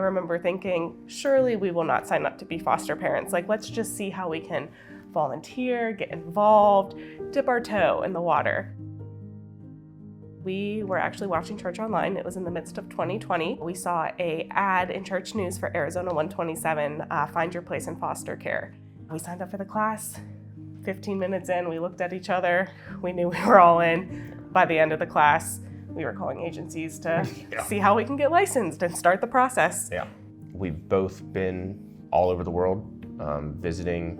remember thinking, surely we will not sign up to be foster parents. Like, let's just see how we can volunteer, get involved, dip our toe in the water. We were actually watching church online. It was in the midst of 2020. We saw an ad in church news for Arizona 127, Find Your Place in Foster Care. We signed up for the class. 15 minutes in, we looked at each other. We knew we were all in. By the end of the class, we were calling agencies to see how we can get licensed and start the process. Yeah. We've both been all over the world, visiting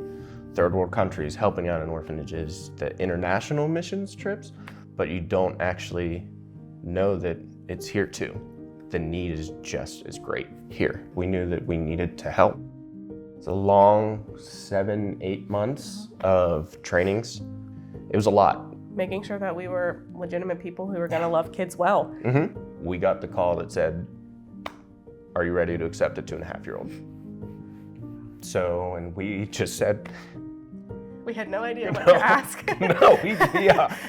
third world countries, helping out in orphanages, the international missions trips, but you don't actually know that it's here too. The need is just as great here. We knew that we needed to help. It's a long 7-8 months of trainings. It was a lot. Making sure that we were legitimate people who were gonna love kids well. Mm-hmm. We got the call that said, are you ready to accept a 2.5-year-old? So, and we just said, we had no idea what to ask. No,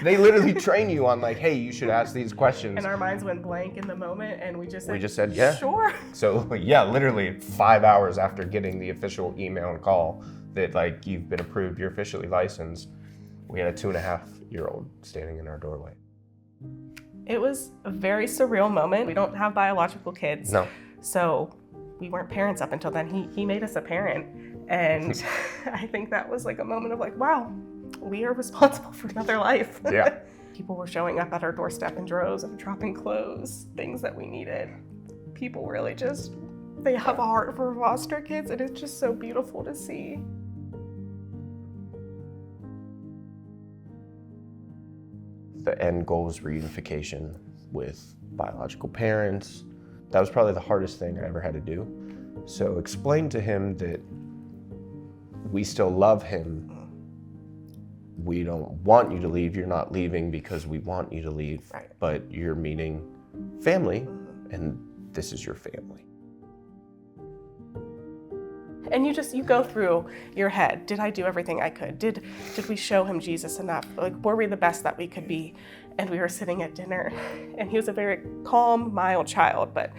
they literally train you on like, hey, you should ask these questions. And our minds went blank in the moment, and we just said, yeah, sure. So yeah, literally 5 hours after getting the official email and call that like you've been approved, you're officially licensed, we had a 2.5-year-old standing in our doorway. It was a very surreal moment. We don't have biological kids. No. So we weren't parents up until then. He made us a parent. And I think that was like a moment of like, wow, we are responsible for another life. Yeah. People were showing up at our doorstep in droves and dropping clothes, things that we needed. People really they have a heart for foster kids, and it's just so beautiful to see. The end goal was reunification with biological parents. That was probably the hardest thing I ever had to do. So explain to him that we still love him. We don't want you to leave. You're not leaving because we want you to leave, right. But you're meeting family, and this is your family. And you go through your head. Did I do everything I could? Did we show him Jesus enough? Like, were we the best that we could be? And we were sitting at dinner, and he was a very calm, mild child, but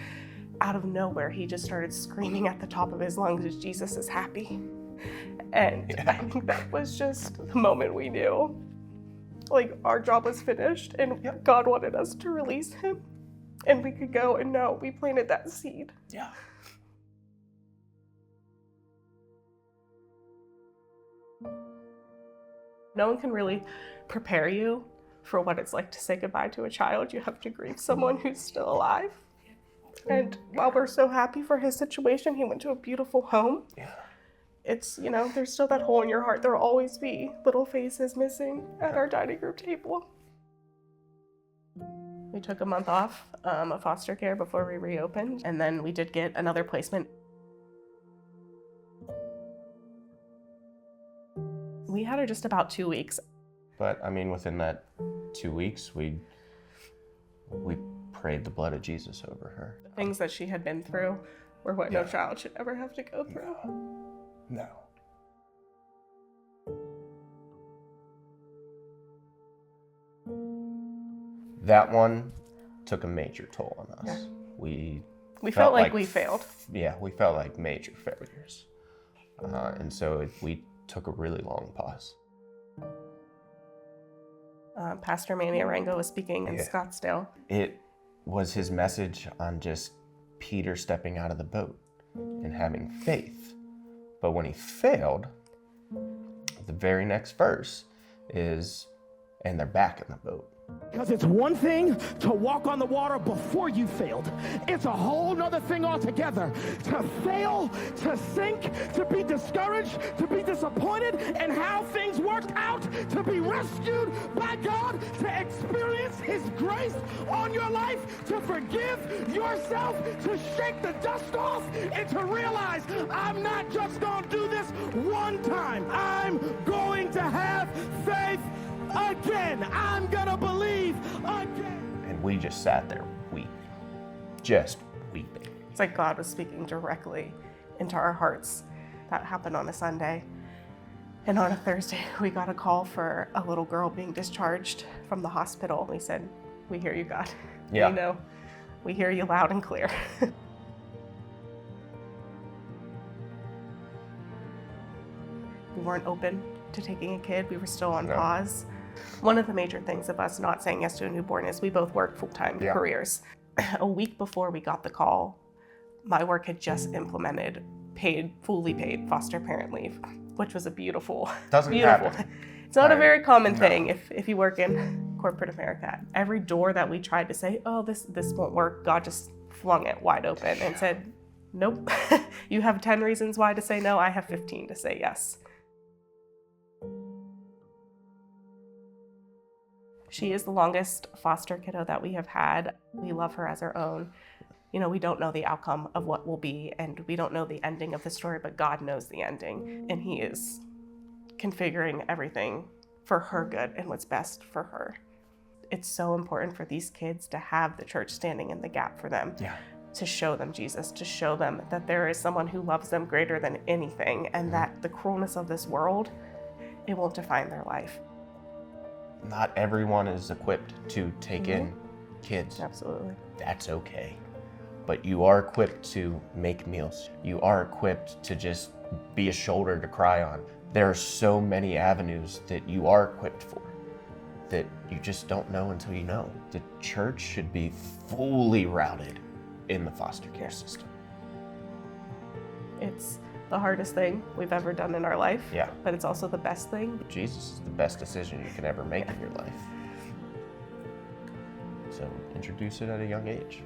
out of nowhere, he just started screaming at the top of his lungs, Jesus is happy. And I think that was just the moment we knew, like, our job was finished, and God wanted us to release him, and we could go and know we planted that seed. Yeah. No one can really prepare you for what it's like to say goodbye to a child. You have to grieve someone who's still alive. And while we're so happy for his situation, he went to a beautiful home. Yeah. It's, there's still that hole in your heart. There'll always be little faces missing at our dining room table. We took a month off of foster care before we reopened, and then we did get another placement. We had her just about 2 weeks. But I mean, within that 2 weeks, we prayed the blood of Jesus over her. The things that she had been through were what no child should ever have to go through. No. That one took a major toll on us. Yeah. We felt like we failed. Yeah, we felt like major failures. And so we took a really long pause. Pastor Manny Arango was speaking in Scottsdale. It was his message on just Peter stepping out of the boat and having faith. But when he failed, the very next verse is, and they're back in the boat. Because it's one thing to walk on the water before you failed. It's a whole nother thing altogether. To fail, to sink, to be discouraged, to be disappointed in how things worked out, to be rescued by God, to experience His grace on your life, to forgive yourself, to shake the dust off, and to realize I'm not just going to do this one time. I'm going to have faith again. I'm gonna believe again. And we just sat there weeping, just weeping. It's like God was speaking directly into our hearts. That happened on a Sunday. And on a Thursday, we got a call for a little girl being discharged from the hospital. We said, we hear you, God. Yeah. We know. We hear you loud and clear. weren't open to taking a kid. We were still on No. pause. One of the major things of us not saying yes to a newborn is we both work full-time careers. A week before we got the call, my work had just implemented fully paid foster parent leave, which was a beautiful. Doesn't happen. It's not a very common thing if you work in corporate America. Every door that we tried to say, oh, this won't work, God just flung it wide open and said, nope. You have 10 reasons why to say no, I have 15 to say yes. She is the longest foster kiddo that we have had. We love her as our own. You know, we don't know the outcome of what will be, and we don't know the ending of the story, but God knows the ending, and He is configuring everything for her good and what's best for her. It's so important for these kids to have the church standing in the gap for them, to show them Jesus, to show them that there is someone who loves them greater than anything, and that the cruelness of this world, it won't define their life. Not everyone is equipped to take in kids. Absolutely. That's okay. But you are equipped to make meals. You are equipped to just be a shoulder to cry on. There are so many avenues that you are equipped for that you just don't know until you know. The church should be fully routed in the foster care system. It's the hardest thing we've ever done in our life, but it's also the best thing. Jesus is the best decision you can ever make in your life. So introduce it at a young age.